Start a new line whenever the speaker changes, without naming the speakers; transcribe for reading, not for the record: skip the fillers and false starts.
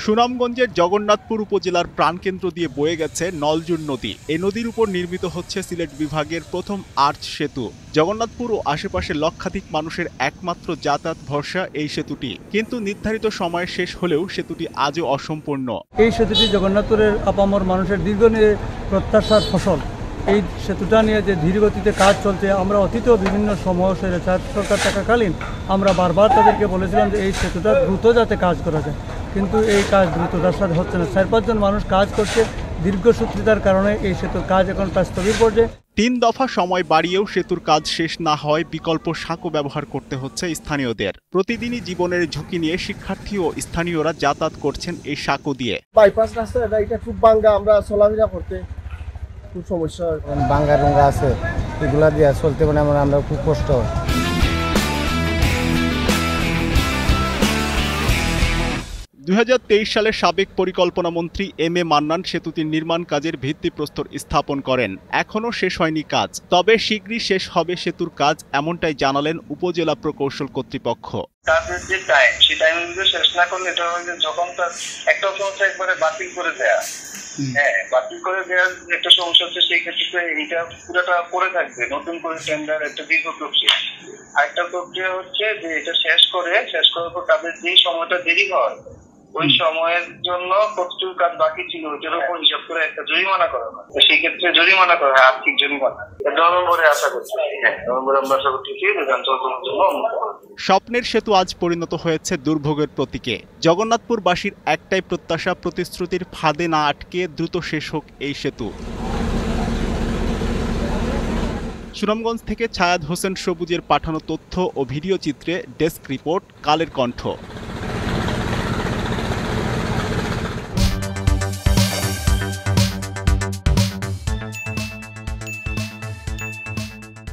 সুনামগঞ্জের জগন্নাথপুর উপজেলার প্রাণকেন্দ্র দিয়ে বয়ে গেছে নলজুর নদী। এই নদীর উপর নির্মিত হচ্ছে সিলেট বিভাগের প্রথম আর্চ সেতু। জগন্নাথপুর ও আশেপাশে লক্ষাধিক মানুষের একমাত্র যাতায়াত ভরসা এই সেতুটি, কিন্তু নির্ধারিত সময় শেষ হলেও সেতুটি আজও অসম্পূর্ণ।
এই সেতুটি জগন্নাথপুরের আপামর মানুষের দীর্ঘদিনের প্রত্যাশার ফসল। এই সেতুটা নিয়ে যে ধীরগতিতে কাজ চলছে, আমরা অতীতেও বিভিন্ন সময় সরকার থাকাকালীন আমরা বারবার তাদেরকে বলেছিলাম যে এই সেতুটা দ্রুত যাতে কাজ করা যায়, কিন্তু এই কাজ দ্রুততার সাথে হচ্ছে না। 4-5 জন মানুষ কাজ করছে, দীর্ঘসূত্রিতার কারণে এই সেতুর কাজ এখন প্রায় স্থবির পর্যায়ে।
3 দফা সময় বাড়িয়েও সেতুর কাজ শেষ না হয় বিকল্প সাঁকো ব্যবহার করতে হচ্ছে স্থানীয়দের। প্রতিদিনই জীবনের ঝুঁকি নিয়ে শিক্ষার্থী ও স্থানীয়রা যাতায়াত করছেন এই সাঁকো দিয়ে।
বাইপাস রাস্তা এটা খুব ভাঙ্গা, আমরা চলাফেরা করতে খুব সমস্যা হয়।
ভাঙ্গা রুঙ্গা আছে, এগুলা দিয়ে চলতে মানে আমরা খুব কষ্ট হয়।
2023 সালে সাবেক পরিকল্পনা মন্ত্রী এম এ মান্নান সেতুটির নির্মাণ কাজের ভিত্তিপ্রস্তর স্থাপন করেন। এখনও শেষ হয়নি কাজ, তবে শীঘ্রই শেষ হবে সেতুর কাজ, এমনটাই জানালেন উপজেলা প্রকৌশল কর্তৃপক্ষ।
কাজের যে টাইম, সেই টাইমের ভিতরে শেষ না করলে এটা হচ্ছে যখন তার একটা সমস্যা একবারে বাতিল করে দেয়া। বাতিল করে দেওয়ার একটা সমস্যা হচ্ছে, সেই ক্ষেত্রে এইটা পুরোটা পড়ে থাকবে, নতুন করে টেন্ডার একটা দীর্ঘ প্রক্রিয়া। আরেকটা প্রক্রিয়া হচ্ছে যে এটা শেষ করার পর কাজের যেই সময়টা দেরি হয়, ওই সময়ের জন্য কতটুকু কাজ বাকি ছিল ওইটার উপর হিসাব করে একটা জরিমানা করা হয়। সেই ক্ষেত্রে জরিমানা করা হয়, আর্থিক জরিমানা। নভেম্বরে আশা করছি, নভেম্বরে আমরা আশা করছি
স্বপ্নের সেতু আজ পরিণত হয়েছে দুর্ভোগের প্রতীকে। জগন্নাথপুরবাসীর একটাই প্রত্যাশা, প্রতিশ্রুতির ফাঁদে না আটকে দ্রুত শেষ হোক এই সেতু। সুনামগঞ্জ থেকে ছায়াদ হোসেন সবুজের পাঠানো তথ্য ও ভিডিও চিত্রে ডেস্ক রিপোর্ট, কালের কণ্ঠ।